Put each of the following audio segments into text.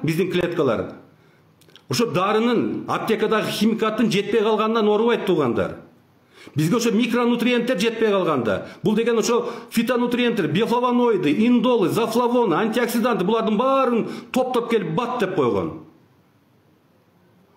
биздин клеткалар. Ошо дарынын, аптекадагы химикаттын жетпей калганынан оорубайт туугандар. Бизге ошо микронутриенттер жетпей калганда. Бул деген ошо фитонутриенттер, биофлавоноиды, индолы, зафлавоны, антиоксиданты булардын баарын топтоп келип бат деп койгон.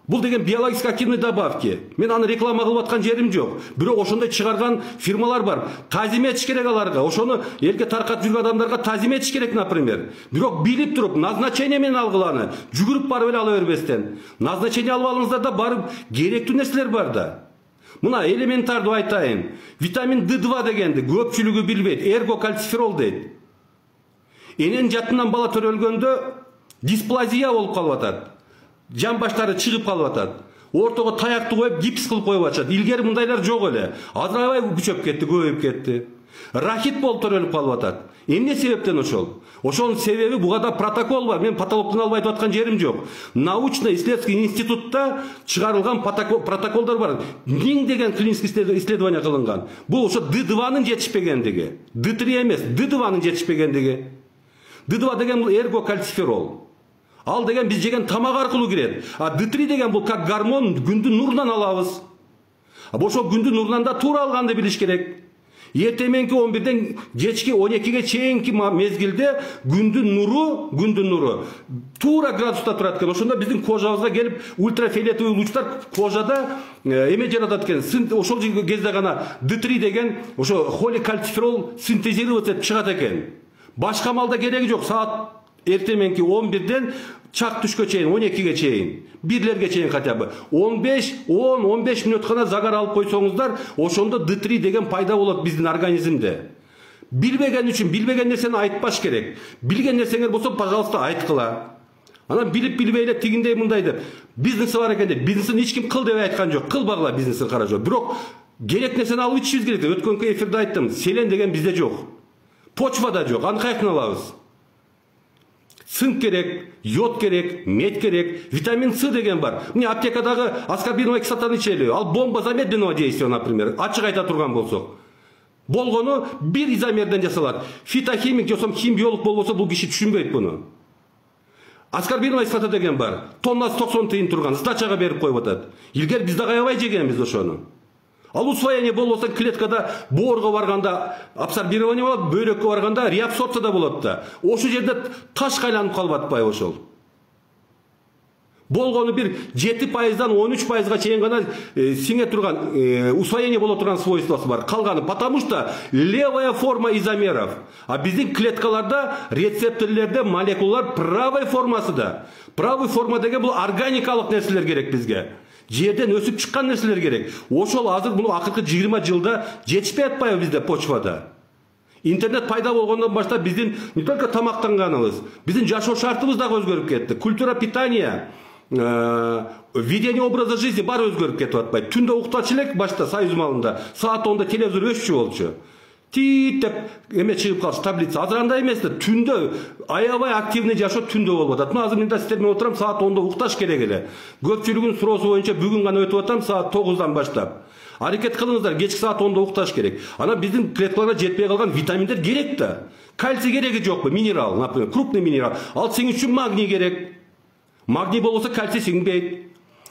Бул деген биологически активный добавки. Мен аны реклама кылып аткан жерим жок. Бирок ошондой чыгарган фирмалар бар. Тазим этиш керек аларга. Ошону элге таркатып жүргөн адамдарга тазим этиш керек, например. Бирок билип туруп, назначение менен алгыланы, жүгүрүп барып эле ала бербестен. Назначение алып алыңыздар да барып керектүү нерселер бар да. Мына элементардуу айтайын. Витамин D2 дегенди көпчүлүгү билбейт. Эргокальциферол дейт. Энен жатынан бала төрөлгөндө дисплазия болуп калып атат. Жан баштары чыгып калып атат. Ортого таякты коюп гипс кылып коюп атышат. Илгери мындайлар жок эле. Азырабай күчөп кетти, көбөйүп кетти. Рахит болуп төрөлүп калып атат. Эмне себептен ошол? Ошонун себеби буга протокол бар. Мен патологтун алып айтып аткан жерим жок. Научно-исследовательский институтта чыгарылган протоколдор бар. 1000 деген клиникалык исследование кылынган. Бул ошо D2-нын жетишпегендиги. D3 эмес, D2-нын жетишпегендиги. D2 деген бул эргокальциферол. Ал деген биз жеген тамак аркылуу кирет. А D3 деген бул как гормон, күндүн нурунан алабыз. Ошо күндүн нурунан да туура алганды билиш керек. Эртеменки 11ден кечки 12ге чейинки мезгилде күндүн нуру туура градуста турат экен. Ошондо биздин кожабызга келип ультрафиолетовый лучтар кожада эме жаратат экен. Ошол кезде гана D3 деген ошо холикальциферол синтезировать этип чыгат экен. Башка малда кереги жок. Саат эртеменки 11ден чак түшкө чейин, 12ге чейин, бирлерге чейин хотя бы 10-15 мүнөт гана загар алып койсоңуздар, ошондо D3 деген пайда болот биздин организмде. Билбеген үчүн билбеген нерсени айтпаш керек. Билген нерсеңер болсо, пожалуйста, айткыла. Анан билип билбей эле тигиндей мындай деп бизнес бар экен деп, бизнесин эч ким кыл деп айткан жок. Кылбагыла бизнесин каражо. Бирок керек нерсени алып ичишибиз керек. Өткөнкү эфирде айттым, селен деген бизде жок. Почвада жок. Аны каяктан алабыз? Цинк керек, йод керек, мед керек, витамин С деген бар. Мне аптекадагы аскорбиновая кислотаны ичели. Ал бомба замедленного действия, например. Ачык айта турган болсок. Болгону бир изомерден жасалат. Фитохимик жосом химбиолог болбосо бул киши түшүнбөйт буну. Аскорбиновая кислота деген бар. Тоннасы 90 тыйын турган, сдачага берип коюп атат. Илгери биз да аябай жегенбиз ошону. Ал усвоение болбосо клеткада боорго барганда абсорбирование болот, бөйрөккө барганда реабсорбция да болот да. Ошол жерде таш кайланып калып атпайбы ошол. Болгону бир 7%дан 13%га чейин гана сиңе турган, усвоение боло турган свойствосы бар. Калганы потому что левая форма изомеров. А биздин клеткаларда, рецепторлерде молекулалар правый формасыда. Правый форма деген бул органикалык нерселер керек бизге. Жерден өсүп чыккан нерселер керек. Ошол азыр буну акыркы 20 жылда жетишпей атпайбы бизде почвада. Интернет пайда болгондон баштап биздин не только тамактанганыбыз, биздин жашоо шартыбыз да өзгөрүп кетти. Культура питания, ведение образа жизни баары өзгөрүп кетип атпайбы. Түндө уктачу элек башта Союз малында, саат 10да телевизор өччү болчу. Тит деп эме чыгып калыш таблица. Азыр андай эмес да, түндө аябай активный жашоо түндө болуп атат. Азыр мен да сиздер менен отурам, саат 10да укташ керек эле. Көпчүлүгүн суроосу боюнча бүгүн гана өтүп атам, саат 9дан баштап. Аракет кылыңыздар, кечки саат 10да укташ керек. Ана биздин клеткаларга жетпей калган витаминдер керек да. Кальций кереги жокпу? Минерал, например, крупный минерал. Ал сиңиш үчүн магний керек. Магний болбосо кальций сиңбейт.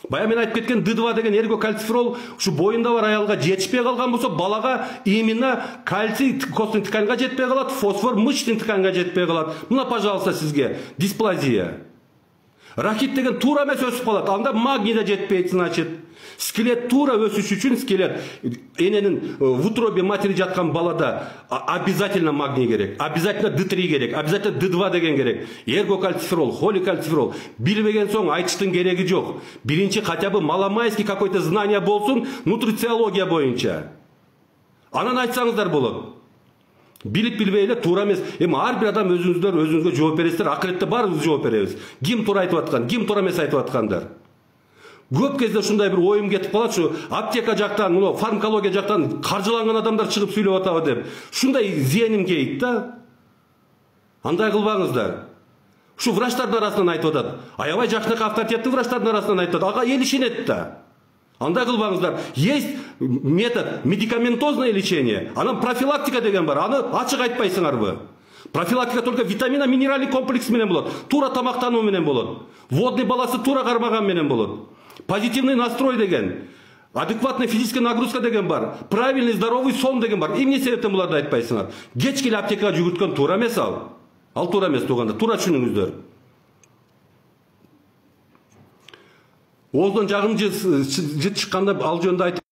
Бая мен айтып кеткен D2 деген эргокальциферол ушу боюнда бар аялга жетишпей калган болсо, балага именно кальций костный тканьга жетпей калат, фосфор мышечный тканьга жетпей калат. Мына, пожалуйста, сизге дисплазия. Рахит деген туура эмес өсүп калат. Анда магний да жетпейт, значит. Скелет туура өсүш үчүн, скелет эненин в утробе матери жаткан балада обязательно магний керек, обязательно D3 керек, обязательно D2 деген керек, эргокальциферол, холикальциферол. Билбеген соң айтыштын кереги жок. Биринчи хотя бы маломайский какой-то знание болсун нутрициология боюнча. Анан айтсаңыздар болот. Билип билбей эле туура эмес. Эми ар бир адам өзүңүзгө жооп бересиздер. Акыретте баарыбыз жооп беребиз. Ким туура айтып аткан, ким туура эмес айтып аткандар. Көп кезде ушундай бир оюм кетип калат, ушу аптека жактан, мына фармакология жактан каржыланган адамдар чыгып сүйлөп атабы деп. Ушундай зияним кейт да. Андай кылбаңыздар. Ушу врачтардын арасынан айтып атат. Аябай жакшы авторитеттүү врачтардын арасынан айтып атат. Ага эл ишенет да. Андай кылбаңыздар. Есть метод медикаментозное лечение, анан профилактика деген бар. Аны ачык айтпайсыңарбы? Профилактика только витамина минеральный комплекс менен болот. Тура тамактануу менен болот. Водный баласы тура кармаган менен болот. Позитивный настрой деген, адекватная физическая нагрузка деген бар. Правильный здоровый сон деген бар. Эмне себептен буларды айтпайсыңар? Кечке эле аптекага жүгүрткөн туура эмес ал. Ал туура эмес тууганда. Туура түшүнүңүздөр. Оздон жагым жыт чыкканда ал жөнүндө айтып